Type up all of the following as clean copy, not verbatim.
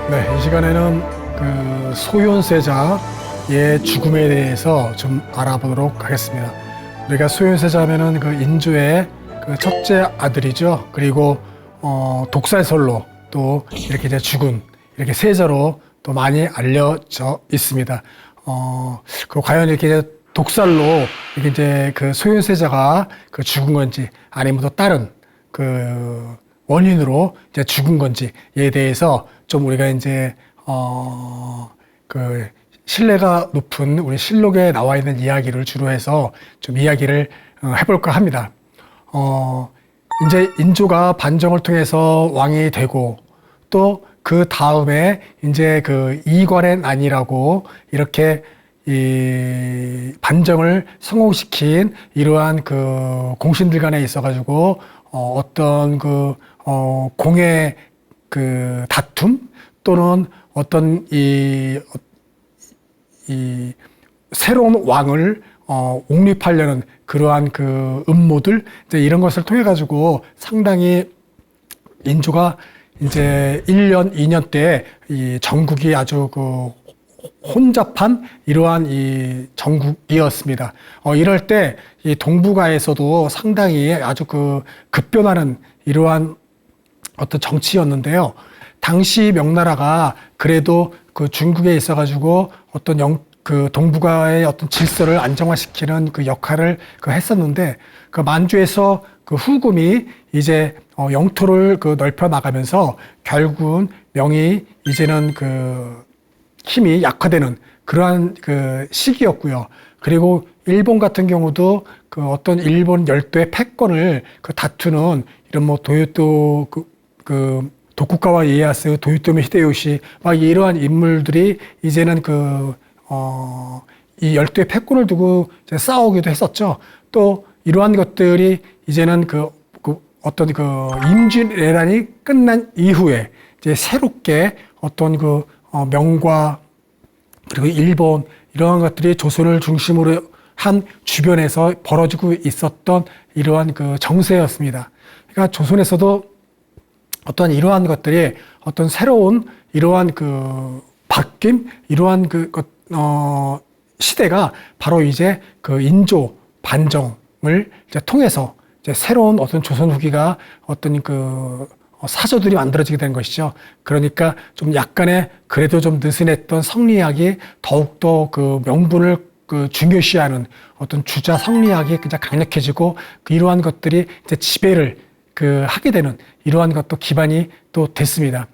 네, 이 시간에는 그 소윤세자의 죽음에 대해서 좀 알아보도록 하겠습니다. 우리가 소윤세자면은 그 인조의 그 첫째 아들이죠. 그리고 독살설로 또 이렇게 이제 죽은 이렇게 세자로 또 많이 알려져 있습니다. 그 과연 이렇게 이제 독살로 이렇게 이제 그 소윤세자가 그 죽은 건지 아니면 또 다른 그 원인으로 이제 죽은 건지에 대해서 좀 우리가 이제 그 신뢰가 높은 우리 실록에 나와 있는 이야기를 주로 해서 좀 이야기를 해볼까 합니다. 이제 인조가 반정을 통해서 왕이 되고 또 그 다음에 이제 그 이관의 난이라고 이렇게 이 반정을 성공시킨 이러한 그 공신들 간에 있어가지고 어떤 그 공의 그 다툼 또는 어떤 이 새로운 왕을 옹립하려는 그러한 그 음모들 이제 이런 것을 통해 가지고 상당히 인조가 이제 1년, 2년 때 이 전국이 아주 그 혼잡한 이러한 이 전국이었습니다. 이럴 때 이 동북아에서도 상당히 아주 그 급변하는 이러한 어떤 정치였는데요. 당시 명나라가 그래도 그 중국에 있어가지고 어떤 그 동북아의 어떤 질서를 안정화시키는 그 역할을 했었는데 그 만주에서 그 후금이 이제 영토를 그 넓혀 나가면서 결국은 명이 이제는 그 힘이 약화되는 그러한 그 시기였고요. 그리고 일본 같은 경우도 그 어떤 일본 열도의 패권을 그 다투는 이런 뭐 도요토 그 도쿠가와 이에야스, 도요토미 히데요시 막 이러한 인물들이 이제는 이 열도의 패권을 두고 이제 싸우기도 했었죠. 또 이러한 것들이 이제는 어떤 임진왜란이 끝난 이후에 이제 새롭게 어떤 명과 그리고 일본 이러한 것들이 조선을 중심으로 한 주변에서 벌어지고 있었던 이러한 그 정세였습니다. 그러니까 조선에서도 어떤 이러한 것들이 어떤 새로운 이러한 그 바뀜, 이러한 시대가 바로 이제 그 인조 반정을 이제 통해서 이제 새로운 어떤 조선 후기가 어떤 사조들이 만들어지게 된 것이죠. 그러니까 좀 약간의 그래도 좀 느슨했던 성리학이 더욱더 그 명분을 중요시하는 어떤 주자 성리학이 그냥 강력해지고 이러한 것들이 이제 지배를 하게 되는 이러한 것도 기반이 또 됐습니다.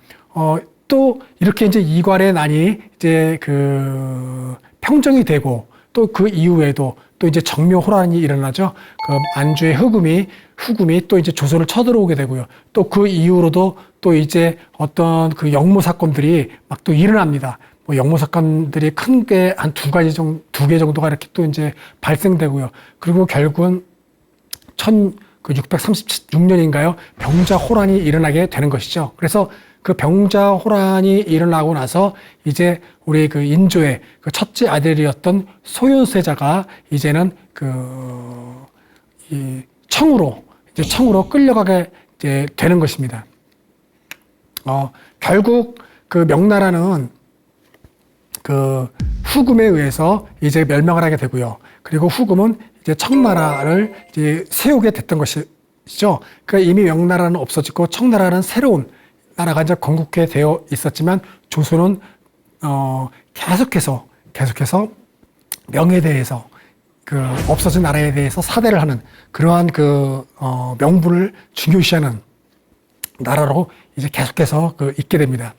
또 이렇게 이제 이괄의 난이 이제 평정이 되고 또 그 이후에도 또 이제 정묘호란이 일어나죠. 안주의 후금이 또 이제 조선을 쳐들어오게 되고요. 또 그 이후로도 또 이제 어떤 역모 사건들이 막 또 일어납니다. 뭐 역모 사건들이 큰 게 한 두 개 정도가 이렇게 또 이제 발생되고요. 그리고 결국은 1636년인가요? 병자호란이 일어나게 되는 것이죠. 그래서 그 병자호란이 일어나고 나서 이제 우리 인조의 첫째 아들이었던 소윤세자가 이제는 이 청으로 끌려가게 이제 되는 것입니다. 결국 명나라는 후금에 의해서 이제 멸망을 하게 되고요. 그리고 후금은 이제 청나라를 이제 세우게 됐던 것이죠. 그러니까 이미 명나라는 없어지고 청나라는 새로운 나라가 이제 건국해 되어 있었지만 조선은 계속해서 명에 대해서 없어진 나라에 대해서 사대를 하는 그러한 명분을 중요시하는 나라로 이제 계속해서 있게 됩니다.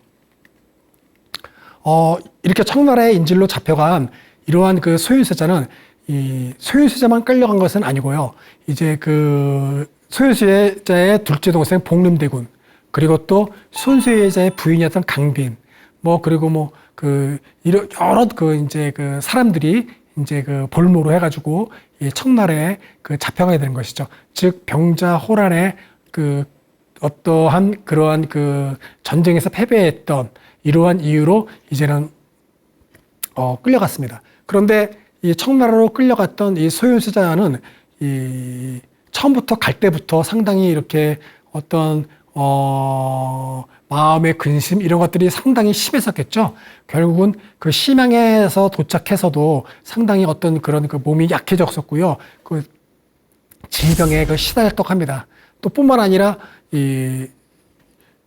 이렇게 청나라의 인질로 잡혀간 이러한 소윤세자는 이 소윤세자만 끌려간 것은 아니고요. 이제 소윤세자의 둘째 동생 복림대군 그리고 또 소윤세자의 부인이었던 강빈 그리고 여러 사람들이 이제 볼모로 해가지고 이 청나라에 잡혀가게 되는 것이죠. 즉 병자호란의 어떠한 그러한 전쟁에서 패배했던 이러한 이유로 이제는 끌려갔습니다. 그런데 이 청나라로 끌려갔던 이 소윤세자는 처음부터 갈 때부터 상당히 이렇게 어떤 마음의 근심 이런 것들이 상당히 심했었겠죠. 결국은 그 심양에서 도착해서도 상당히 어떤 그런 그 몸이 약해졌었고요. 그 질병에 그 시달렸다고 합니다. 또 뿐만 아니라 이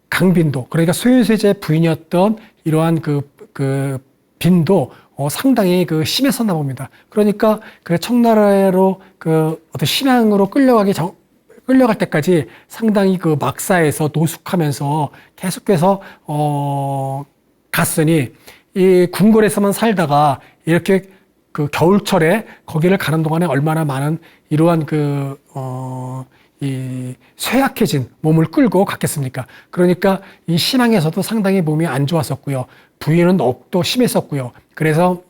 강빈도, 그러니까 소윤세자의 부인이었던 이러한 그 빈도 상당히 그 심했었나 봅니다. 그러니까 그 청나라로 그 어떤 신앙으로 끌려갈 때까지 상당히 그 막사에서 노숙하면서 계속해서 갔으니 이 궁궐에서만 살다가 이렇게 그 겨울철에 거기를 가는 동안에 얼마나 많은 이러한 이 쇠약해진 몸을 끌고 갔겠습니까? 그러니까 이 신앙에서도 상당히 몸이 안 좋았었고요. 부인은 더욱더 심했었고요. 그래서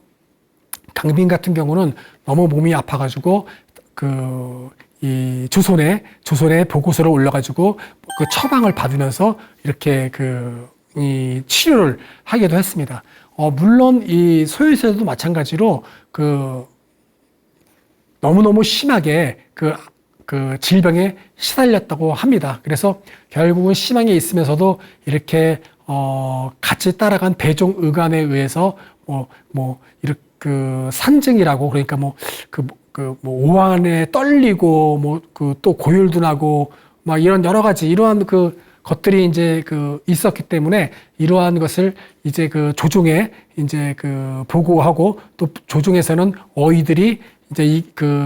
강빈 같은 경우는 너무 몸이 아파가지고 이 조선에 보고서를 올려가지고 그 처방을 받으면서 이렇게 이 치료를 하기도 했습니다. 물론 이 소유세도 마찬가지로 너무너무 심하게 그 질병에 시달렸다고 합니다. 그래서 결국은 심양에 있으면서도 이렇게 같이 따라간 배종 의관에 의해서 이렇게 산증이라고, 그러니까 오한에 떨리고 또 고열도 나고 막 이런 여러 가지 이러한 것들이 이제 있었기 때문에 이러한 것을 이제 조종에 이제 보고하고, 또 조종에서는 어이들이 이제 이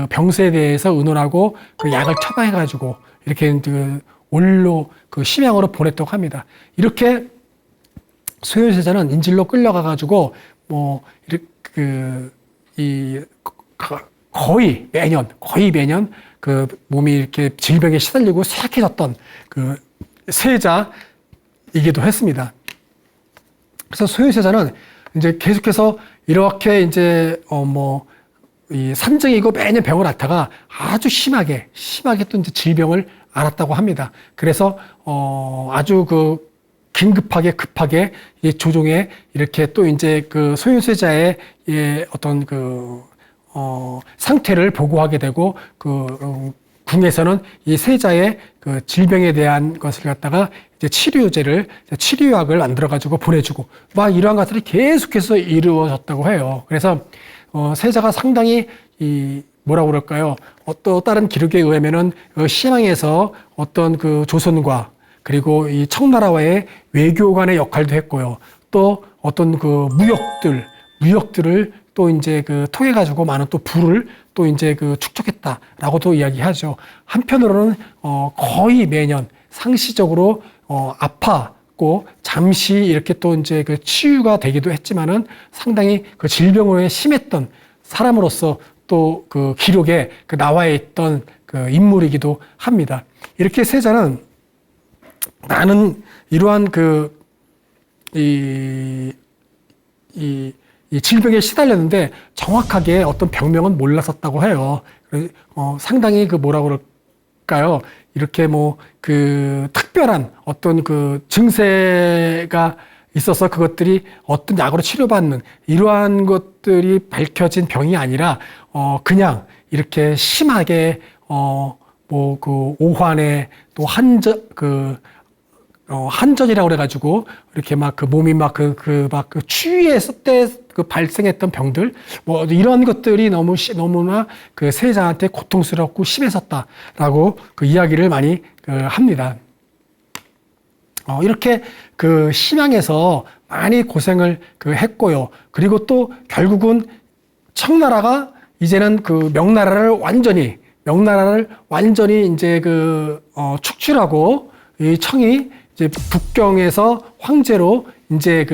병세에 대해서 의논하고 약을 처방해가지고 이렇게 올로 심양으로 보냈다고 합니다. 이렇게 소윤세자는 인질로 끌려가가지고 거의 매년 몸이 이렇게 질병에 시달리고 쇠약해졌던 세자이기도 했습니다. 그래서 소윤세자는 이제 계속해서 이렇게 이제 이 산증이고 매년 병을 앓다가 아주 심하게 또 이제 질병을 앓았다고 합니다. 그래서 아주 급하게 이 조종에 이렇게 또 이제 소윤세자의 어떤 상태를 보고하게 되고 궁에서는 이 세자의 질병에 대한 것을 갖다가 이제 치료약을 만들어 가지고 보내주고 막 이러한 것들이 계속해서 이루어졌다고 해요. 그래서 세자가 상당히 뭐라고 그럴까요? 또 다른 기록에 의하면은 신앙에서 어떤 조선과 그리고 이 청나라와의 외교관의 역할도 했고요. 또 어떤 무역들을 또 이제 통해 가지고 많은 또 부를 또 이제 축적했다라고도 이야기하죠. 한편으로는 거의 매년 상시적으로 아팠고 잠시 이렇게 또 이제 치유가 되기도 했지만은 상당히 질병으로 심했던 사람으로서 또 기록에 나와 있던 인물이기도 합니다. 이렇게 세자는 많은 이러한 이 질병에 시달렸는데 정확하게 어떤 병명은 몰랐었다고 해요. 상당히 뭐라고 그럴까요? 이렇게 특별한 어떤 증세가 있어서 그것들이 어떤 약으로 치료받는 이러한 것들이 밝혀진 병이 아니라 그냥 이렇게 심하게 오한에 또 한전이라고 그래가지고 이렇게 몸이 추위했을 때 발생했던 병들 이런 것들이 너무나 세자한테 고통스럽고 심했었다라고 이야기를 많이 합니다. 이렇게 심양에서 많이 고생을 했고요. 그리고 또 결국은 청나라가 이제는 명나라를 완전히 이제 축출하고 이 청이 이제 북경에서 황제로 이제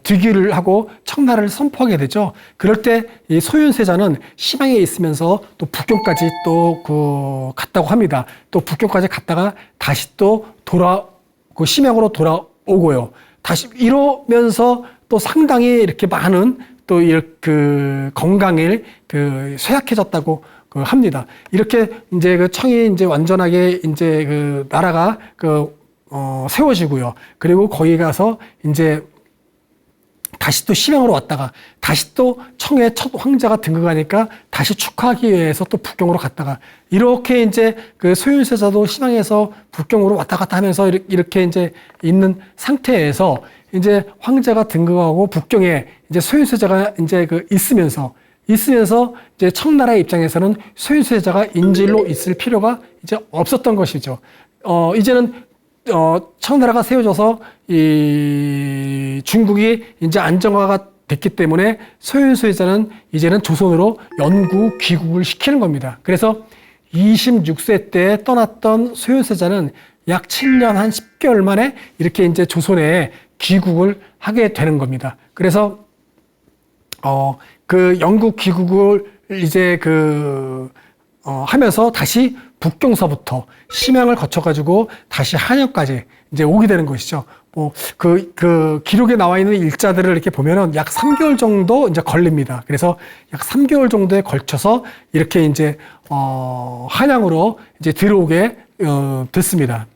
즉위를 하고 청나라를 선포하게 되죠. 그럴 때 이 소윤세자는 심양에 있으면서 또 북경까지 또 갔다고 합니다. 또 북경까지 갔다가 다시 또 심양으로 돌아오고요. 다시 이러면서 또 상당히 이렇게 많은 또 건강에 쇠약해졌다고 합니다. 이렇게 이제 청이 이제 완전하게 이제 나라가 세워지고요. 그리고 거기 가서 이제 다시 또 심양으로 왔다가 다시 또 청에 첫 황제가 등극하니까 다시 축하하기 위해서 또 북경으로 갔다가 이렇게 이제 그 소윤세자도 심양에서 북경으로 왔다 갔다 하면서 이렇게 이제 있는 상태에서 이제 황제가 등극하고 북경에 이제 소윤세자가 이제 그 있으면서 이제 청나라의 입장에서는 소윤세자가 인질로 있을 필요가 이제 없었던 것이죠. 이제는 청나라가 세워져서 이 중국이 이제 안정화가 됐기 때문에 소윤세자는 이제는 조선으로 연구 귀국을 시키는 겁니다. 그래서 26세 때 떠났던 소윤세자는 약 7년 한 10개월 만에 이렇게 이제 조선에 귀국을 하게 되는 겁니다. 그래서 그 영국 귀국을 이제 하면서 다시 북경서부터 심양을 거쳐가지고 다시 한양까지 이제 오게 되는 것이죠. 그 기록에 나와 있는 일자들을 이렇게 보면은 약 3개월 정도 이제 걸립니다. 그래서 약 3개월 정도에 걸쳐서 이렇게 이제 한양으로 이제 들어오게 됐습니다.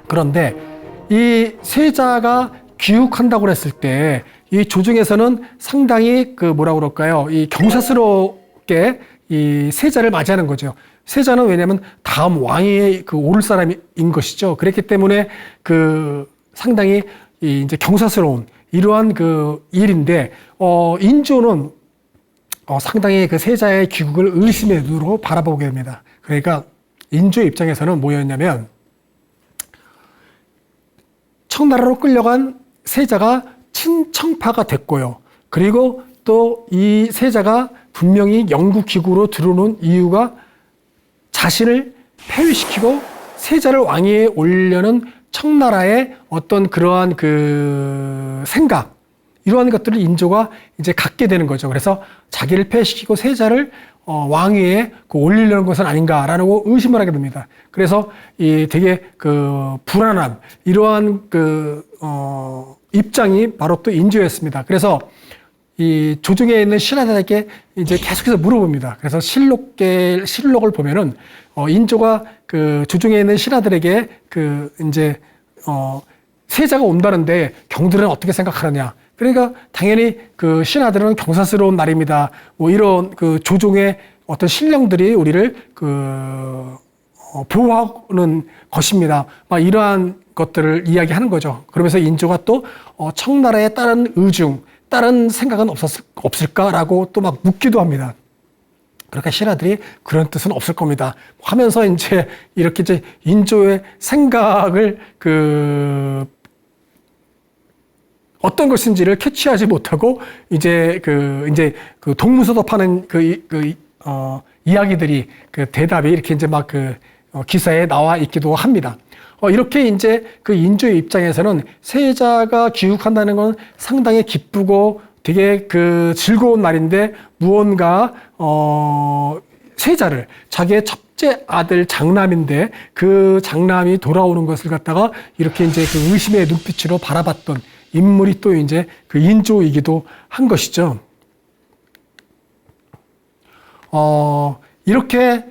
그런데 이 세자가 귀국한다고 했을 때 이 조중에서는 상당히 뭐라고 그럴까요? 이 경사스럽게 이 세자를 맞이하는 거죠. 세자는 왜냐하면 다음 왕위에 오를 사람인 것이죠. 그렇기 때문에 상당히 이제 경사스러운 이러한 일인데 인조는 상당히 세자의 귀국을 의심의 눈으로 바라보게 됩니다. 그러니까 인조 입장에서는 뭐였냐면 청나라로 끌려간 세자가 친청파가 됐고요. 그리고 또 이 세자가 분명히 영국 기구로 들어오는 이유가 자신을 폐위시키고 세자를 왕위에 올리려는 청나라의 어떤 그러한 생각, 이러한 것들을 인조가 이제 갖게 되는 거죠. 그래서 자기를 폐위시키고 세자를 왕위에 올리려는 것은 아닌가라고 의심을 하게 됩니다. 그래서 되게 불안한 이러한 입장이 바로 또 인조였습니다. 그래서 이 조중에 있는 신하들에게 이제 계속해서 물어봅니다. 그래서 실록을 보면은 인조가 조중에 있는 신하들에게 이제 세자가 온다는데 경들은 어떻게 생각하느냐. 그러니까 당연히 신하들은 경사스러운 날입니다. 뭐 이런 조종의 어떤 신령들이 우리를 보호하는 것입니다. 막 이러한 것들을 이야기하는 거죠. 그러면서 인조가 또 청나라에 다른 다른 생각은 없을까라고 또 막 묻기도 합니다. 그러니까 신하들이 그런 뜻은 없을 겁니다. 하면서 이제 이렇게 이제 인조의 생각을 어떤 것인지를 캐치하지 못하고 이제 동문서도 파는 이야기들이 대답이 이렇게 이제 막 기사에 나와 있기도 합니다. 이렇게 이제 인조의 입장에서는 세자가 귀국한다는 건 상당히 기쁘고 되게 즐거운 날인데 무언가 세자를 자기의 첫째 아들 장남인데 그 장남이 돌아오는 것을 갖다가 이렇게 이제 의심의 눈빛으로 바라봤던 인물이 또 이제 인조이기도 한 것이죠. 이렇게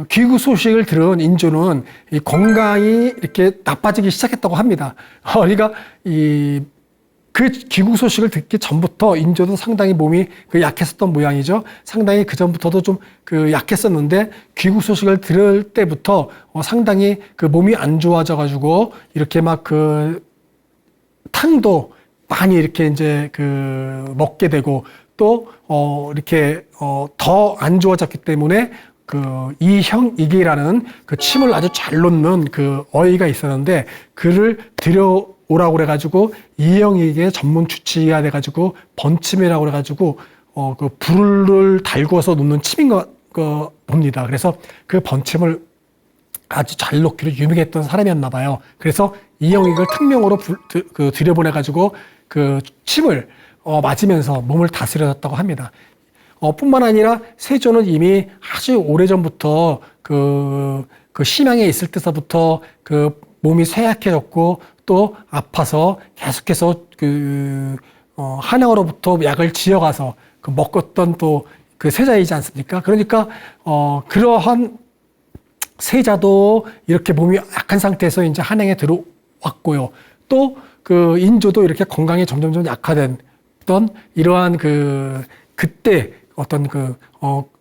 귀국 소식을 들은 인조는 이 건강이 이렇게 나빠지기 시작했다고 합니다. 그러니까 그 귀국 소식을 듣기 전부터 인조도 상당히 몸이 약했었던 모양이죠. 상당히 그 전부터도 좀 약했었는데 귀국 소식을 들을 때부터 상당히 몸이 안 좋아져가지고 이렇게 막 탕도 많이 이렇게 이제 먹게 되고 또 이렇게 더 안 좋아졌기 때문에 이형이기라는 침을 아주 잘 놓는 어이가 있었는데 그를 들여오라고 그래가지고 이형이기의 전문 주치의가 돼가지고 번침이라고 그래가지고 불을 달구어서 놓는 침인 거 봅니다. 그래서 그 번침을 아주 잘 놓기로 유명했던 사람이었나 봐요. 그래서 이형익을 특명으로 들여보내가지고 침을 맞으면서 몸을 다스려졌다고 합니다. 뿐만 아니라 세조는 이미 아주 오래전부터 심양에 있을 때서부터 몸이 쇠약해졌고 또 아파서 계속해서 한양으로부터 약을 지어가서 먹었던 또 세자이지 않습니까? 그러니까 그러한 세자도 이렇게 몸이 약한 상태에서 이제 한양에 들어왔고요. 또 그 인조도 이렇게 건강이 점점점 약화된 이러한 그때 어떤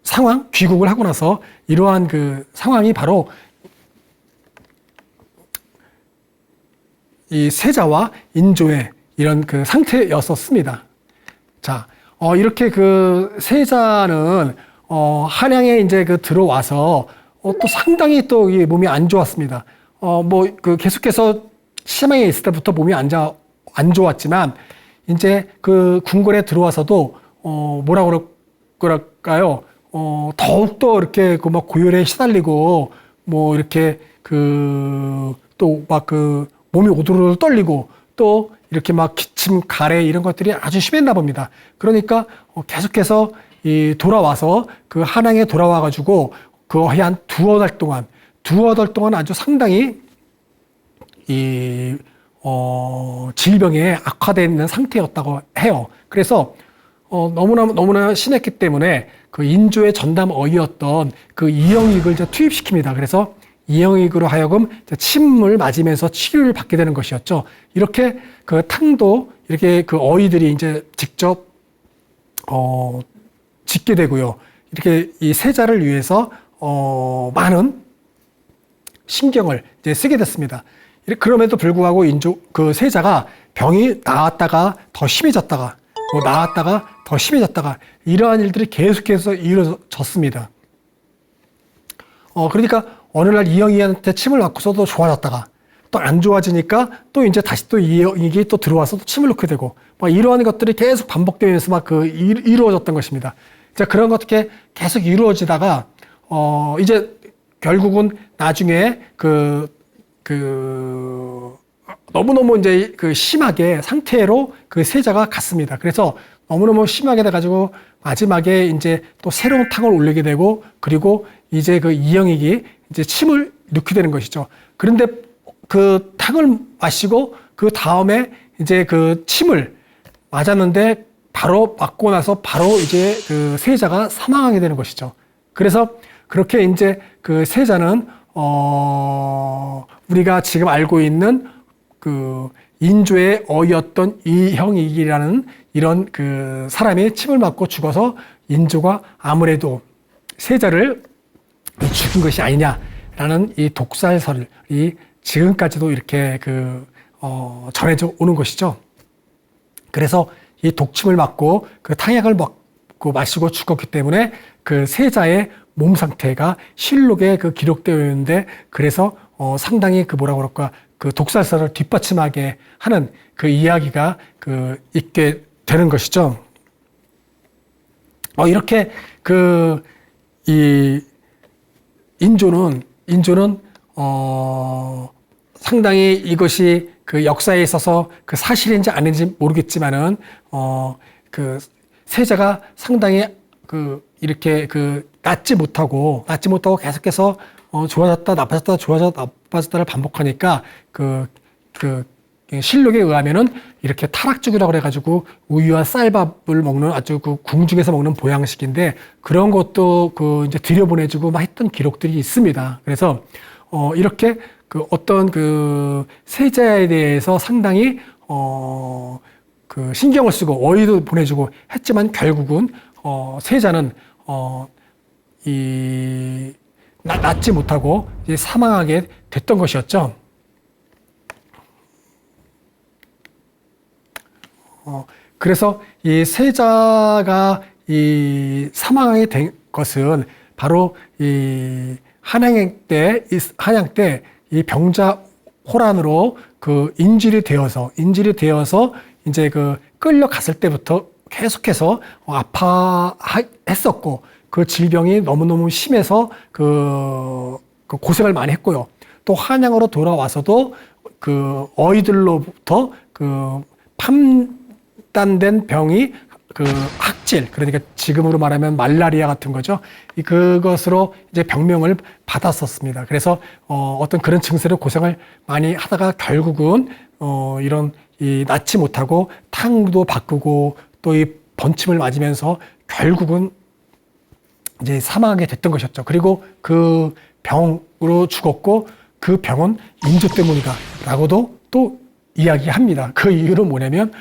상황, 귀국을 하고 나서 이러한 그 상황이 바로 이 세자와 인조의 이런 그 상태였었습니다. 자, 이렇게 그 세자는 한양에 이제 들어와서 또 상당히 또 이 몸이 안 좋았습니다. 계속해서 시장에 있을 때부터 몸이 안 좋았지만 이제 그 궁궐에 들어와서도 그럴까요? 더욱더 이렇게 막 고열에 시달리고 이렇게 또 막 몸이 오들오들 떨리고 또 이렇게 막 기침, 가래 이런 것들이 아주 심했나 봅니다. 그러니까 계속해서 돌아와서 그 한양에 돌아와 가지고 거의 한 두어 달 동안 아주 상당히 질병에 악화되어 있는 상태였다고 해요. 그래서 너무나 심했기 때문에 그 인조의 전담 어이였던 그 이영익을 이제 투입시킵니다. 그래서 이영익으로 하여금 침을 맞으면서 치료를 받게 되는 것이었죠. 이렇게 그 탕도 이렇게 그 어이들이 이제 직접 짓게 되고요. 이렇게 이 세자를 위해서 많은 신경을 이제 쓰게 됐습니다. 그럼에도 불구하고 그 세자가 병이 나았다가 더 심해졌다가 나았다가 더 심해졌다가 이러한 일들이 계속해서 이루어졌습니다. 그러니까 어느 날 이영희한테 침을 맞고서도 좋아졌다가 또 안 좋아지니까 또 이제 다시 또 이영희 또 들어와서 또 침을 놓게 되고 이러한 것들이 계속 반복되면서 막 이루어졌던 것입니다. 자, 그런 것들이 계속 이루어지다가 이제 결국은 나중에 너무너무 이제 심하게 상태로 그 세자가 갔습니다. 그래서 너무너무 심하게 돼가지고 마지막에 이제 또 새로운 탕을 올리게 되고 그리고 이제 그 이영익이 이제 침을 넣게 되는 것이죠. 그런데 그 탕을 마시고 그 다음에 이제 그 침을 맞았는데 바로 맞고 나서 바로 이제 그 세자가 사망하게 되는 것이죠. 그래서 그렇게 이제 그 세자는 우리가 지금 알고 있는 그 인조의 어이였던 이형익이라는 이런 그 사람이 침을 맞고 죽어서 인조가 아무래도 세자를 죽인 것이 아니냐라는 이 독살설이 지금까지도 이렇게 전해져 오는 것이죠. 그래서 이 독침을 맞고 그 탕약을 마시고 죽었기 때문에 그 세자의 몸 상태가 실록에 기록되어 있는데 그래서 상당히 그 독살설을 뒷받침하게 하는 그 이야기가 있게 되는 것이죠. 이렇게 이 인조는 상당히 이것이 그 역사에 있어서 그 사실인지 아닌지 모르겠지만은 그 세자가 상당히 이렇게 낫지 못하고 계속해서 좋아졌다 나빠졌다 좋아졌다 나빠졌다를 반복하니까 실록에 의하면은 이렇게 타락죽이라고 그래가지고 우유와 쌀밥을 먹는 아주 궁중에서 먹는 보양식인데 그런 것도 이제 들여보내주고 막 했던 기록들이 있습니다. 그래서 이렇게 어떤 세자에 대해서 상당히 신경을 쓰고 어이도 보내주고 했지만 결국은 세자는 낫지 못하고 이제 사망하게 됐던 것이었죠. 그래서 이 세자가 사망하게 된 것은 바로 한양 때 이 병자 호란으로 인질이 되어서 이제 끌려갔을 때부터 계속해서 아파했었고 그 질병이 너무너무 심해서 고생을 많이 했고요. 또 한양으로 돌아와서도 어이들로부터 판단된 병이 학질, 그러니까 지금으로 말하면 말라리아 같은 거죠. 그것으로 이제 병명을 받았었습니다. 그래서 어떤 그런 증세로 고생을 많이 하다가 결국은 이런 낫지 못하고 탕도 바꾸고 또 이 번침을 맞으면서 결국은 이제 사망하게 됐던 것이었죠. 그리고 병으로 죽었고 그 병은 인조 때문이다라고도 또 이야기합니다. 그 이유는 뭐냐면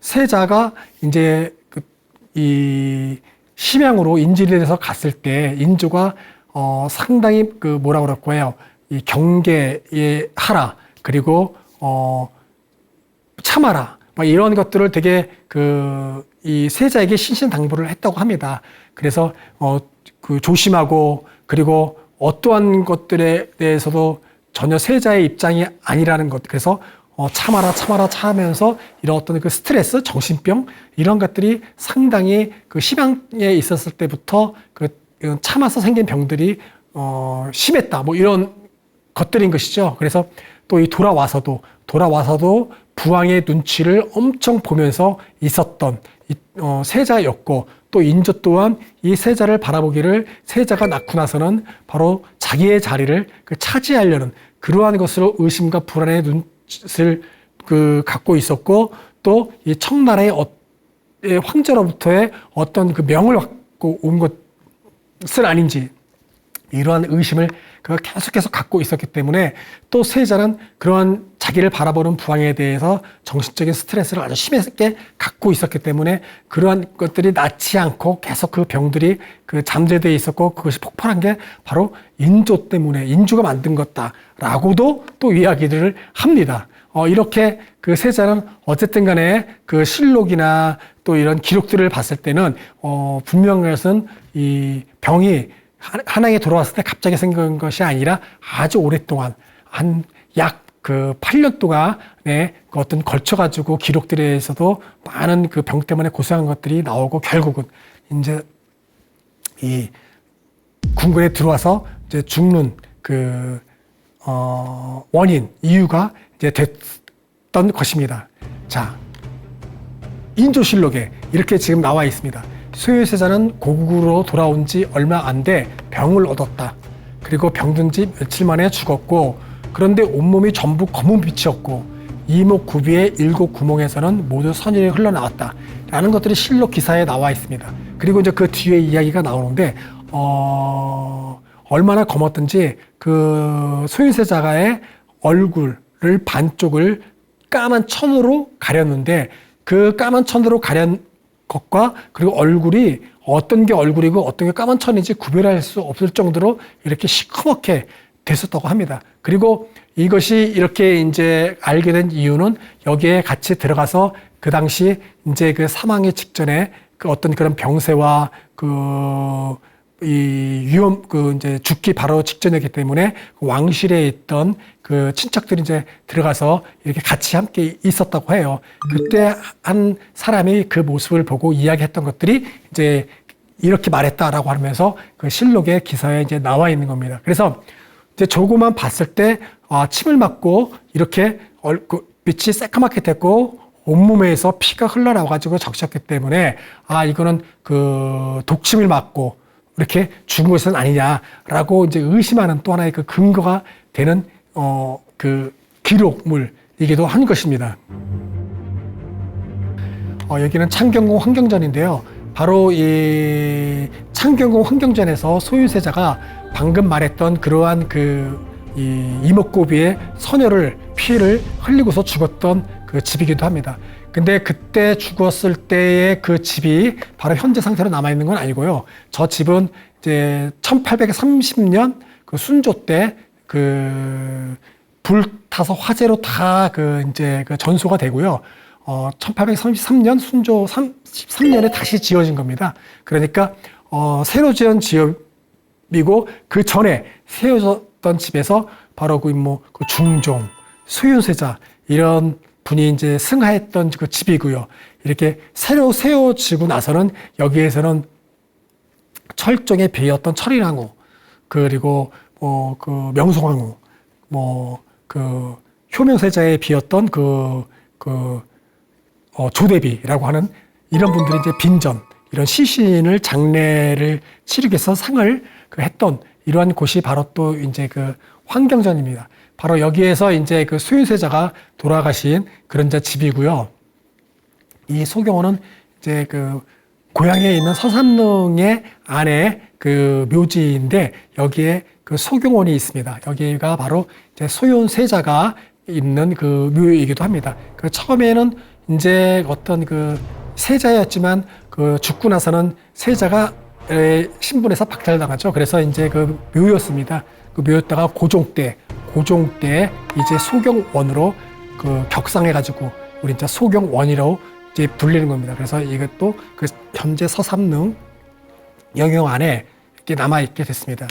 세자가 이제 이 심양으로 인질이 돼서 갔을 때 인조가 상당히 그 뭐라 그럴까 해요. 이 경계에 하라 그리고 참아라 막 이런 것들을 되게 이 세자에게 신신당부를 했다고 합니다. 그래서 그 조심하고 그리고 어떠한 것들에 대해서도 전혀 세자의 입장이 아니라는 것. 그래서 참아라 참으면서 이런 어떤 그 스트레스, 정신병 이런 것들이 상당히 그 심양에 있었을 때부터 그 참아서 생긴 병들이 심했다. 뭐 이런 것들인 것이죠. 그래서 또 이 돌아와서도 부왕의 눈치를 엄청 보면서 있었던 세자였고 또 인조 또한 이 세자를 바라보기를 세자가 낳고 나서는 바로 자기의 자리를 차지하려는 그러한 것으로 의심과 불안의 눈을 갖고 있었고 또 이 청나라의 황제로부터의 어떤 그 명을 갖고 온 것은 아닌지 이러한 의심을 계속해서 갖고 있었기 때문에 또 세자는 그러한 자기를 바라보는 부왕에 대해서 정신적인 스트레스를 아주 심하게 갖고 있었기 때문에 그러한 것들이 낫지 않고 계속 그 병들이 잠재되어 있었고 그것이 폭발한 게 바로 인조 때문에 인조가 만든 것다라고도 또 이야기들을 합니다. 이렇게 그 세자는 어쨌든 간에 그 실록이나 또 이런 기록들을 봤을 때는 분명한 것은 이 병이 한양에 돌아왔을 때 갑자기 생긴 것이 아니라 아주 오랫동안 한 약 8년 동안에 그 어떤 걸쳐가지고 기록들에서도 많은 그 병 때문에 고생한 것들이 나오고 결국은 이제 이 궁궐에 들어와서 이제 죽는 원인, 이유가 이제 됐던 것입니다. 자, 인조실록에 이렇게 지금 나와 있습니다. 소유세자는 고국으로 돌아온 지 얼마 안 돼 병을 얻었다. 그리고 병든 지 며칠 만에 죽었고 그런데 온몸이 전부 검은 빛이었고 이목구비의 7 구멍에서는 모두 선인이 흘러나왔다. 라는 것들이 실록 기사에 나와 있습니다. 그리고 이제 그 뒤에 이야기가 나오는데 얼마나 검었든지 그 소유세자가의 얼굴을 반쪽을 까만 천으로 가렸는데 그 까만 천으로 가린 것과 그리고 얼굴이 어떤 게 얼굴이고 어떤 게 까만 천인지 구별할 수 없을 정도로 이렇게 시커멓게 됐었다고 합니다. 그리고 이것이 이렇게 이제 알게 된 이유는 여기에 같이 들어가서 그 당시 이제 그 사망의 직전에 그 어떤 그런 병세와 이 이제 죽기 바로 직전이기 때문에 왕실에 있던 그 친척들이 이제 들어가서 이렇게 같이 함께 있었다고 해요. 그때 한 사람이 그 모습을 보고 이야기했던 것들이 이제 이렇게 말했다라고 하면서 그 실록의 기사에 이제 나와 있는 겁니다. 그래서 이제 저거만 봤을 때 침을 맞고 이렇게 빛이 새까맣게 됐고 온몸에서 피가 흘러나와가지고 적셨기 때문에 이거는 그 독침을 맞고 이렇게 죽은 것은 아니냐라고 이제 의심하는 또 하나의 그 근거가 되는 그 기록물이기도 한 것입니다. 여기는 창경궁 환경전인데요. 바로 이 창경궁 환경전에서 소유세자가 방금 말했던 그러한 이 이목구비의 피를 흘리고서 죽었던 그 집이기도 합니다. 근데 그때 죽었을 때의 그 집이 바로 현재 상태로 남아있는 건 아니고요. 저 집은 이제 1830년 그 순조 때 불타서 화재로 다 이제 전소가 되고요. 1833년 순조 13년에 다시 지어진 겁니다. 그러니까 새로 지은 지역이고 그 전에 세워졌던 집에서 바로 그 중종, 소유세자 이런 분이 이제 승하했던 그 집이고요. 이렇게 새로 세워지고 나서는 여기에서는 철종에 비었던 철인왕후, 그리고 그 명성황후, 효명세자에 비었던 조대비라고 하는 이런 분들이 이제 빈전, 이런 시신을 장례를 치르기 위해서 상을 했던 이러한 곳이 바로 또 이제 그 환경전입니다. 바로 여기에서 이제 그 소유세자가 돌아가신 그런 집이고요. 이 소경원은 이제 그 고향에 있는 서산릉의 안에 그 묘지인데 여기에 그 소경원이 있습니다. 여기가 바로 이제 소윤세자가 있는 그 묘이기도 합니다. 그 처음에는 이제 어떤 그 세자였지만 그 죽고 나서는 세자가 신분에서 박탈당하죠. 그래서 이제 그 묘였습니다. 그 묘였다가 고종 때 이제 소경원으로 그 격상해가지고 우리 이제 소경원이라고 이제 불리는 겁니다. 그래서 이것도 그 현재 서삼릉 영용 안에 이렇게 남아있게 됐습니다.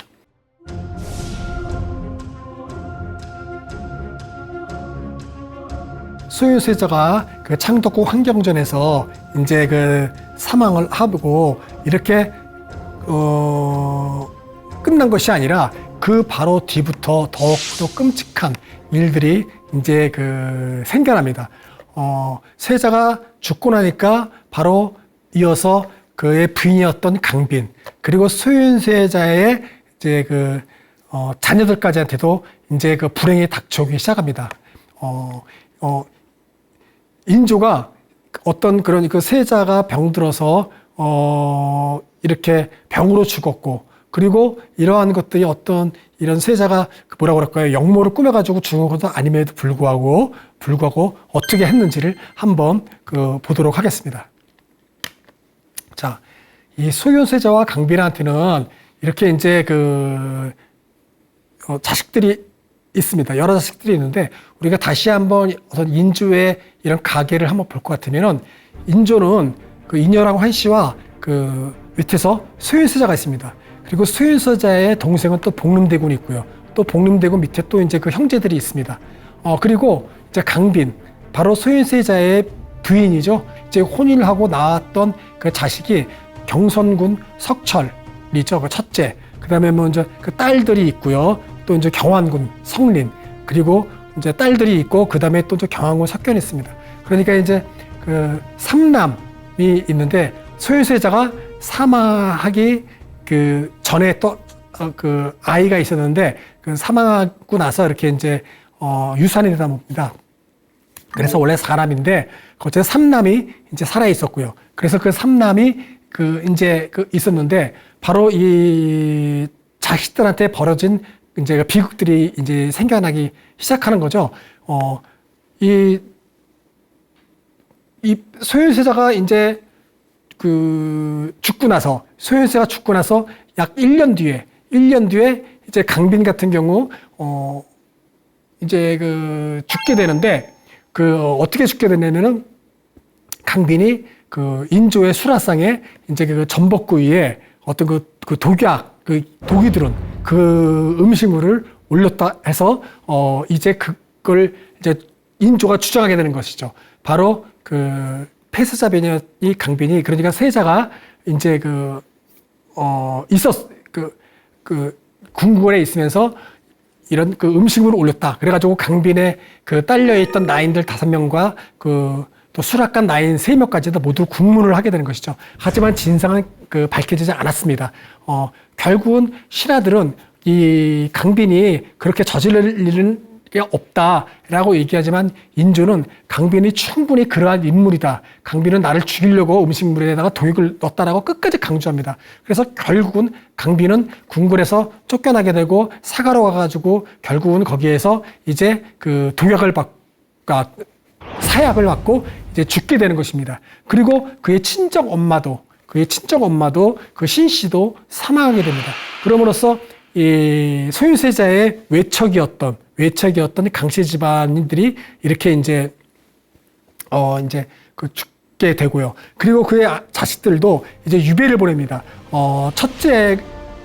소윤세자가 그 창덕궁 환경전에서 이제 그 사망을 하고 이렇게 끝난 것이 아니라 그 바로 뒤부터 더욱더 끔찍한 일들이 이제 그 생겨납니다. 세자가 죽고 나니까 바로 이어서 그의 부인이었던 강빈, 그리고 소윤세자의 이제 그 자녀들까지한테도 이제 그 불행이 닥쳐오기 시작합니다. 인조가 어떤 그런 그 세자가 병들어서 이렇게 병으로 죽었고, 그리고 이러한 것들이 어떤 이런 세자가 뭐라고 그럴까요? 역모를 꾸며가지고 죽은 것도 아님에도 불구하고 어떻게 했는지를 한번 보도록 하겠습니다. 자, 이 소윤세자와 강빈한테는 이렇게 이제 자식들이 있습니다. 여러 자식들이 있는데, 우리가 다시 한번 어떤 인조의 이런 가계를 한번 볼 것 같으면은, 인조는 그 인여랑 환씨와 그 밑에서 소윤세자가 있습니다. 그리고 소윤세자의 동생은 또 복림대군이 있고요. 또 복림대군 밑에 또 이제 그 형제들이 있습니다. 그리고 이제 강빈, 바로 소윤세자의 부인이죠. 이제 혼인을 하고 낳았던 그 자식이 경선군 석철이죠. 그 첫째. 그 다음에 먼저 그 딸들이 있고요. 또 이제 경환군 성린, 그리고 이제 딸들이 있고, 그 다음에 또 이제 경환군 석견이 있습니다. 그러니까 이제 그 삼남이 있는데, 소윤세자가 사망하기 그 전에 또 그 아이가 있었는데, 그 사망하고 나서 이렇게 이제 유산이 되다 봅니다. 그래서 원래 사람인데 어쨌든 삼남이 이제 살아 있었고요. 그래서 그 삼남이 이제 있었는데, 바로 이 자식들한테 벌어진 이제 비극들이 이제 생겨나기 시작하는 거죠. 이 소윤세자가 이제 소윤세가 죽고 나서 약 1년 뒤에 이제 강빈 같은 경우 이제 죽게 되는데, 어떻게 죽게 되냐면은, 강빈이 인조의 수라상에 이제 전복구 위에 어떤 독이 들은 음식물을 올렸다 해서 이제 그걸 이제 인조가 주장하게 되는 것이죠. 바로 폐세자 배녀이 강빈이, 그러니까 세자가 이제 궁궐에 있으면서 이런 음식물을 올렸다. 그래가지고 강빈의 딸려있던 나인들 5명과 또 수락관 나인 3명까지도 모두 국문을 하게 되는 것이죠. 하지만 진상은 밝혀지지 않았습니다. 결국은 신하들은 이 강빈이 그렇게 저지를 일은 없다라고 얘기하지만, 인조는 강빈이 충분히 그러한 인물이다. 강빈은 나를 죽이려고 음식물에다가 독을 넣었다라고 끝까지 강조합니다. 그래서 결국은 강빈은 궁궐에서 쫓겨나게 되고 사가로 가가지고 결국은 거기에서 이제 사약을 받고 이제 죽게 되는 것입니다. 그리고 그의 친정 엄마도 그 신씨도 사망하게 됩니다. 그럼으로써 이 소윤세자의 외척이었던 강씨 집안인들이 이렇게 이제 죽게 되고요. 그리고 그의 자식들도 이제 유배를 보냅니다. 첫째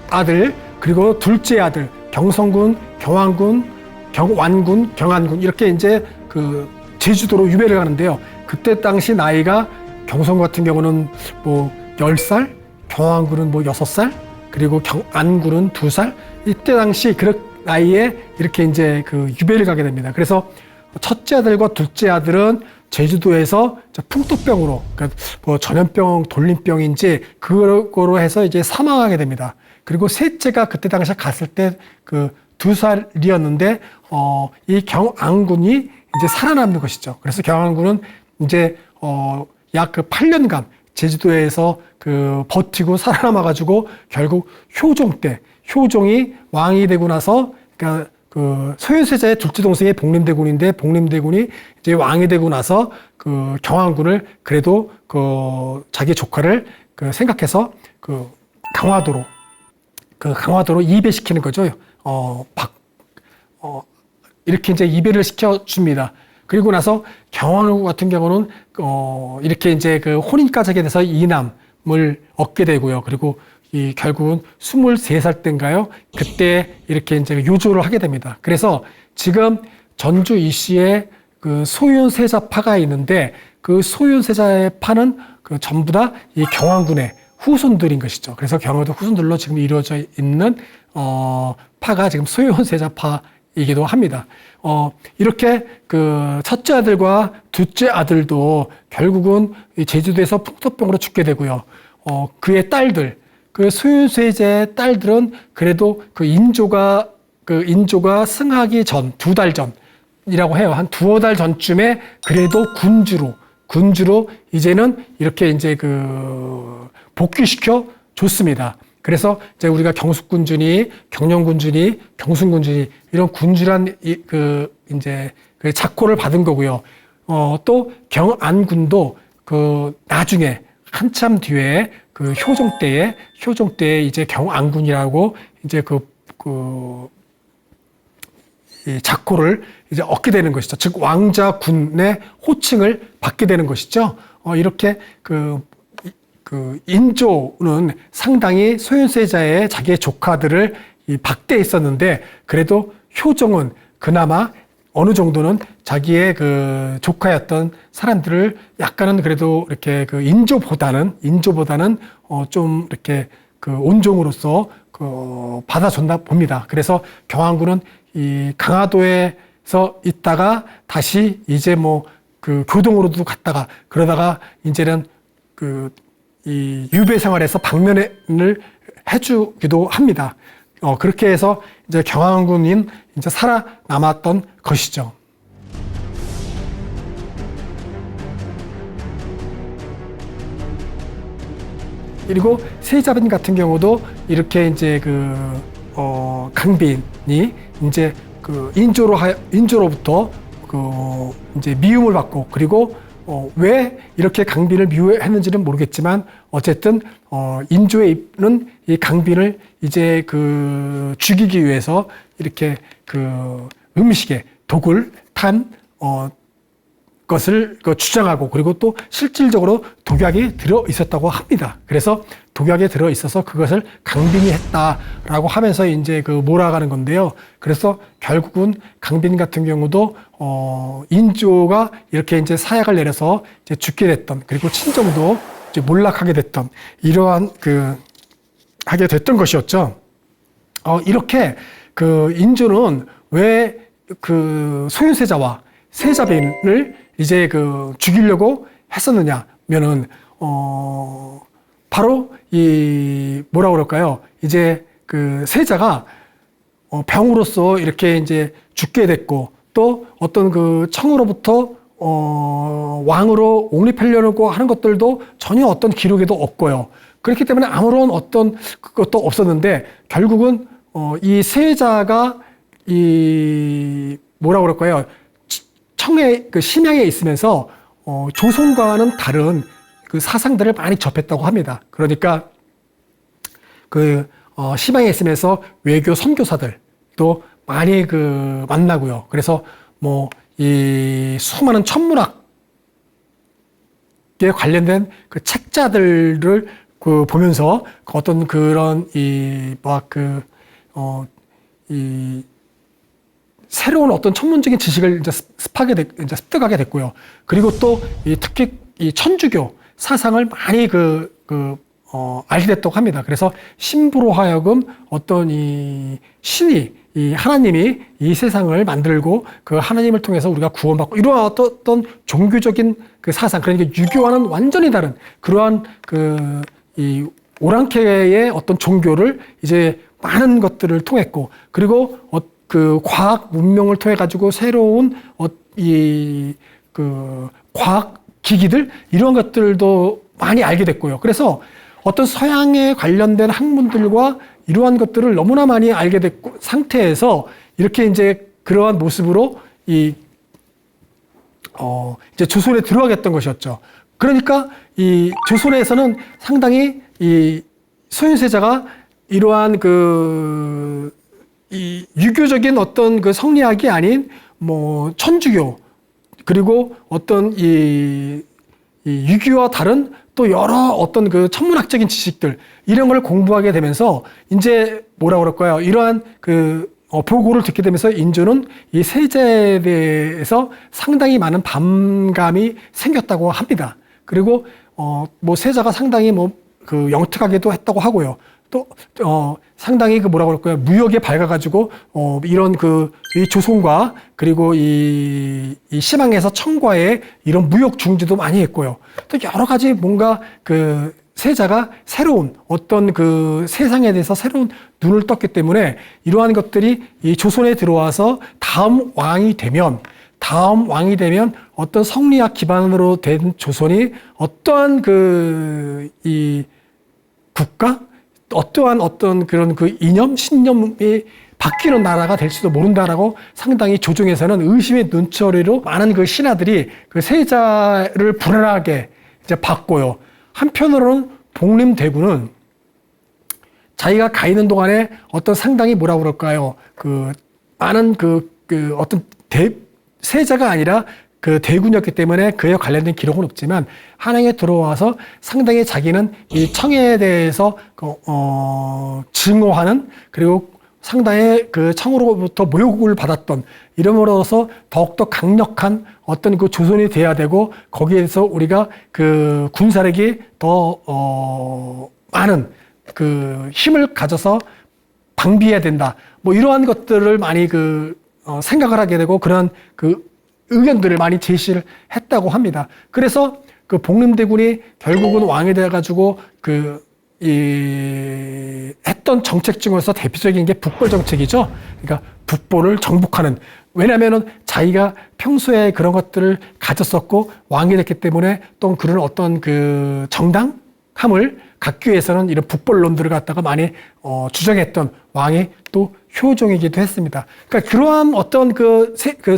아들, 그리고 둘째 아들, 경성군, 경환군, 경완군, 경안군, 이렇게 이제 제주도로 유배를 가는데요. 그때 당시 나이가 경성군 같은 경우는 뭐 10살, 경환군은 뭐 6살, 그리고 경안군은 2살, 이때 당시 그 나이에 이렇게 이제 유배를 가게 됩니다. 그래서 첫째 아들과 둘째 아들은 제주도에서 풍토병으로, 그러니까 뭐 전염병, 돌림병인지 그거로 해서 이제 사망하게 됩니다. 그리고 셋째가 그때 당시에 갔을 때 2살이었는데, 이 경안군이 이제 살아남는 것이죠. 그래서 경안군은 이제 약 8년간 제주도에서 그 버티고 살아남아가지고 결국 효종이 왕이 되고 나서 그러니까 그 소윤세자의 둘째 동생이 복림대군인데 복림대군이 이제 왕이 되고 나서 그 경안군을 그래도 그 자기 조카를 그 생각해서 그 강화도로 이배시키는 거죠. 이렇게 이제 이배를 시켜줍니다. 그리고 나서 경안후 같은 경우는 이렇게 이제 그 혼인까지 하게 돼서 이남을 얻게 되고요. 그리고 이 결국은 23살 때인가요? 그때 이렇게 이제 요조를 하게 됩니다. 그래서 지금 전주 이시에 그 소윤세자파가 있는데 그 소윤세자의 파는 그 전부 다 이 경안군의 후손들인 것이죠. 그래서 경안도 후손들로 지금 이루어져 있는 파가 지금 소윤세자파이기도 합니다. 이렇게 그 첫째 아들과 둘째 아들도 결국은 제주도에서 풍토병으로 죽게 되고요. 그의 딸들, 그 소윤세자의 딸들은 그래도 그 인조가 승하기 전, 2달 전이라고 해요. 한 2달 전쯤에 그래도 군주로 이제는 이렇게 이제 그 복귀시켜 줬습니다. 그래서 이제 우리가 경숙군주니, 경령군주니, 경순군주니 이런 군주란 이제 그 작호를 받은 거고요. 또 경안군도 그 나중에 한참 뒤에 그 효종 때에 이제 경안군이라고 이제 이 작호를 이제 얻게 되는 것이죠. 즉 왕자군의 호칭을 받게 되는 것이죠. 이렇게 그 인조는 상당히 소윤세자의 자기의 조카들을 박대했었는데 그래도 효종은 그나마 어느 정도는 자기의 그 조카였던 사람들을 약간은 그래도 이렇게 그 인조보다는 좀 이렇게 그 온종으로서 받아줬나 봅니다. 그래서 경안군은 이 강화도에서 있다가 다시 이제 뭐 그 교동으로도 갔다가 그러다가 이제는 이 유배 생활에서 방면을 해주기도 합니다. 그렇게 해서 이제 경안군인 이제 살아남았던 것이죠. 그리고 세자빈 같은 경우도 이렇게 이제 강빈이 이제 인조로부터 이제 미움을 받고 그리고 왜 이렇게 강빈을 미워했는지는 모르겠지만 어쨌든 인조는 이 강빈을 이제 죽이기 위해서 이렇게 음식에 독을 탄 것을 주장하고 그리고 또 실질적으로 독약이 들어 있었다고 합니다. 그래서 독약에 들어 있어서 그것을 강빈이 했다라고 하면서 이제 몰아가는 건데요. 그래서 결국은 강빈 같은 경우도 인조가 이렇게 이제 사약을 내려서 이제 죽게 됐던 그리고 친정도 이제 몰락하게 됐던 이러한 하게 됐던 것이었죠. 이렇게 인조는 왜 소윤세자와 세자빈을 이제 죽이려고 했었느냐면은 바로 뭐라 그럴까요? 이제 세자가 병으로서 이렇게 이제 죽게 됐고 또 어떤 청으로부터 왕으로 옹립하려고 하는 것들도 전혀 어떤 기록에도 없고요. 그렇기 때문에 아무런 어떤 그것도 없었는데 결국은 이 세자가 뭐라 그럴까요? 청의 심양에 있으면서 조선과는 다른 사상들을 많이 접했다고 합니다. 그러니까 심양에 있으면서 외교 선교사들도 많이 만나고요. 그래서 이 수많은 천문학에 관련된 책자들을 보면서 어떤 그런 새로운 어떤 천문적인 지식을 이제 습득하게 됐고요. 그리고 또 특히 이 천주교 사상을 많이 알게 됐다고 합니다. 그래서 신부로 하여금 어떤 이 신이 하나님이 이 세상을 만들고 그 하나님을 통해서 우리가 구원받고 이러한 어떤 종교적인 사상, 그러니까 유교와는 완전히 다른 그러한 이 오랑캐의 어떤 종교를 이제 많은 것들을 통했고 그리고 과학 문명을 통해 가지고 새로운 과학 기기들 이런 것들도 많이 알게 됐고요. 그래서 어떤 서양에 관련된 학문들과 이러한 것들을 너무나 많이 알게 됐고 상태에서 이렇게 이제 그러한 모습으로 이제 조선에 들어가겠던 것이었죠. 그러니까 이 조선에서는 상당히 이 소윤세자가 이러한 이 유교적인 어떤 그 성리학이 아닌 뭐 천주교 그리고 어떤 이 유교와 다른 또 여러 어떤 그 천문학적인 지식들 이런 걸 공부하게 되면서 이제 뭐라 그럴까요? 이러한 보고를 듣게 되면서 인조는 이 세자에 대해서 상당히 많은 반감이 생겼다고 합니다. 그리고 뭐 세자가 상당히 영특하게도 했다고 하고요. 또 상당히 뭐라 그럴까요? 무역에 밝아가지고 이런 이 조선과 그리고 이 시방에서 청과의 이런 무역 중지도 많이 했고요. 또 여러 가지 뭔가 세자가 새로운 어떤 세상에 대해서 새로운 눈을 떴기 때문에 이러한 것들이 이 조선에 들어와서 다음 왕이 되면 어떤 성리학 기반으로 된 조선이 어떠한 이 국가 어떠한 어떤 그런 이념, 신념이 바뀌는 나라가 될지도 모른다라고 상당히 조정에서는 의심의 눈초리로 많은 신하들이 세자를 불안하게 이제 봤고요. 한편으로는 복림대군은 자기가 가 있는 동안에 어떤 상당히 뭐라 그럴까요? 많은 어떤 세자가 아니라 대군이었기 때문에 그에 관련된 기록은 없지만 한양에 들어와서 상당히 자기는 이 청에 대해서 증오하는 그리고 상당히 청으로부터 모욕을 받았던 이름으로서 더욱더 강력한 어떤 조선이 돼야 되고 거기에서 우리가 군사력이 더 많은 힘을 가져서 방비해야 된다. 뭐 이러한 것들을 많이 생각을 하게 되고 그런 의견들을 많이 제시를 했다고 합니다. 그래서 복림대군이 결국은 왕이 돼가지고 했던 정책 중에서 대표적인 게 북벌 정책이죠. 그러니까 북벌을 정복하는. 왜냐하면은 자기가 평소에 그런 것들을 가졌었고 왕이 됐기 때문에 또 그런 어떤 정당함을 갖기 위해서는 이런 북벌론들을 갖다가 많이 주장했던 왕이 또 효종이기도 했습니다. 그러니까 그러한 어떤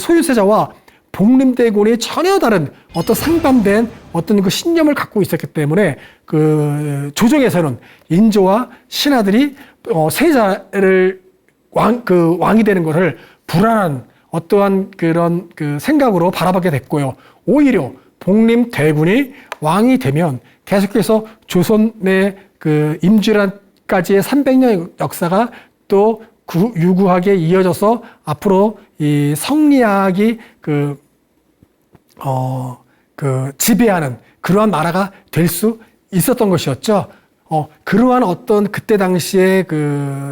소유세자와 복림대군이 전혀 다른 어떤 상반된 어떤 신념을 갖고 있었기 때문에 조정에서는 인조와 신하들이 세자를 왕이 되는 것을 불안한 어떠한 그런 생각으로 바라보게 됐고요. 오히려 복림대군이 왕이 되면 계속해서 조선의 임진왜란까지의 300년 역사가 또 유구하게 이어져서 앞으로 이 성리학이 지배하는 그러한 나라가 될 수 있었던 것이었죠. 그러한 어떤 그때 당시의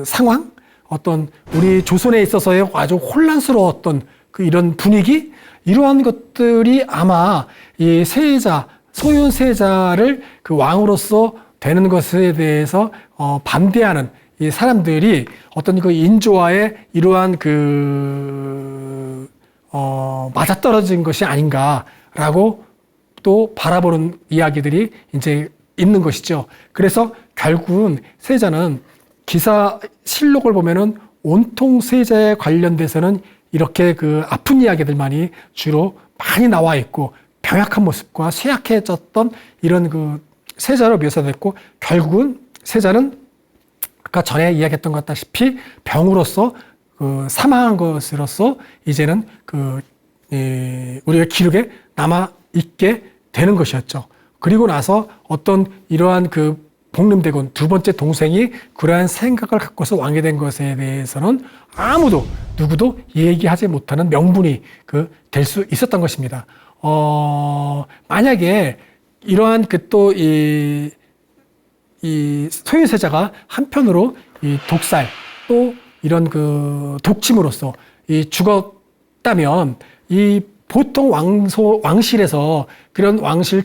상황, 어떤 우리 조선에 있어서의 아주 혼란스러웠던 이런 분위기, 이러한 것들이 아마 이 소윤세자를 왕으로서 되는 것에 대해서 반대하는 이 사람들이 어떤 인조와의 이러한 맞아떨어진 것이 아닌가라고 또 바라보는 이야기들이 이제 있는 것이죠. 그래서 결국은 세자는 실록을 보면은 온통 세자에 관련돼서는 이렇게 아픈 이야기들만이 주로 많이 나와 있고 병약한 모습과 쇠약해졌던 이런 세자로 묘사됐고 결국은 세자는 아까 전에 이야기했던 것 같다시피 병으로서 사망한 것으로서 이제는 우리가 기록에 남아 있게 되는 것이었죠. 그리고 나서 어떤 이러한 복림대군 두 번째 동생이 그러한 생각을 갖고서 왕이 된 것에 대해서는 누구도 얘기하지 못하는 명분이 될 수 있었던 것입니다. 만약에 이러한 이 소유세자가 한편으로 이 독살 또 이런 독침으로써 죽었다면 이 보통 왕실에서 그런 왕실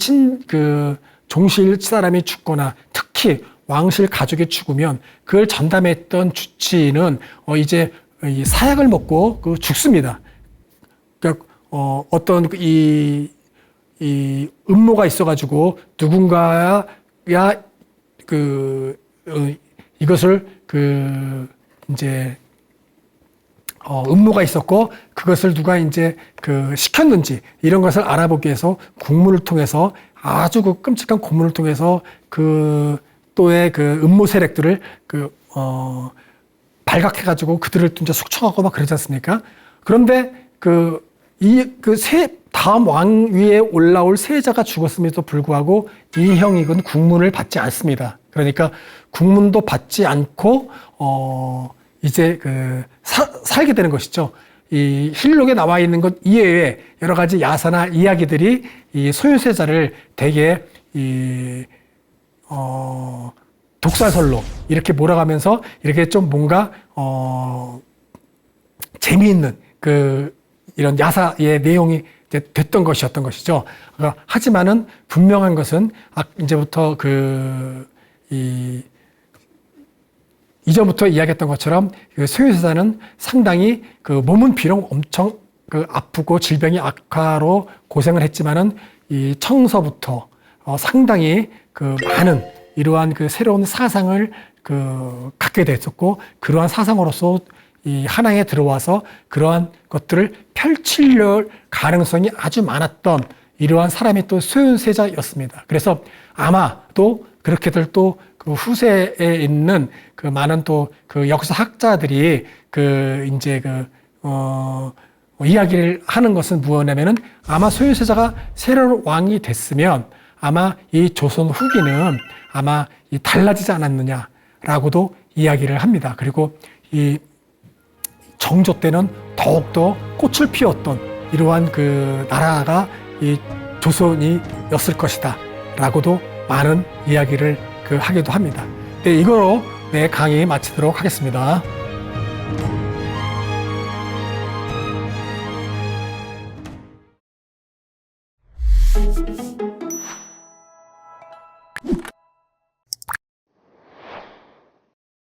종실 사람이 죽거나 특히 왕실 가족이 죽으면 그걸 전담했던 주치는 이제 이 사약을 먹고 죽습니다. 그러니까 어떤 이 이 음모가 있어가지고 누군가야 이것을 이제 음모가 있었고 그것을 누가 이제 시켰는지 이런 것을 알아보기 위해서 국문을 통해서 아주 끔찍한 고문을 통해서 또의 음모 세력들을 발각해가지고 그들을 또 이제 숙청하고 막 그러지 않습니까? 그런데 다음 왕 위에 올라올 세자가 죽었음에도 불구하고 이 형익은 국문을 받지 않습니다. 그러니까 국문도 받지 않고 이제 살게 되는 것이죠. 이 실록에 나와 있는 것 이외에 여러 가지 야사나 이야기들이 이 소유세자를 되게 독사설로 이렇게 몰아가면서 이렇게 좀 뭔가 재미있는 이런 야사의 내용이 됐던 것이었던 것이죠. 하지만은 분명한 것은 이제부터 이전부터 이야기했던 것처럼 소유세자는 상당히 몸은 비록 엄청 아프고 질병이 악화로 고생을 했지만은 이 청서부터 상당히 많은 이러한 새로운 사상을 갖게 됐었고 그러한 사상으로서 이 한양에 들어와서 그러한 것들을 펼칠 가능성이 아주 많았던 이러한 사람이 또 소유세자였습니다. 그래서 아마도 그렇게들 또 후세에 있는 많은 또 역사학자들이 이제 이야기를 하는 것은 무엇이냐면은 아마 소유세자가 새로운 왕이 됐으면 아마 이 조선 후기는 아마 달라지지 않았느냐라고도 이야기를 합니다. 그리고 이 정조 때는 더욱더 꽃을 피웠던 이러한 나라가 이 조선이었을 것이다 라고도 많은 이야기를 하기도 합니다. 네, 이거로 강의 마치도록 하겠습니다.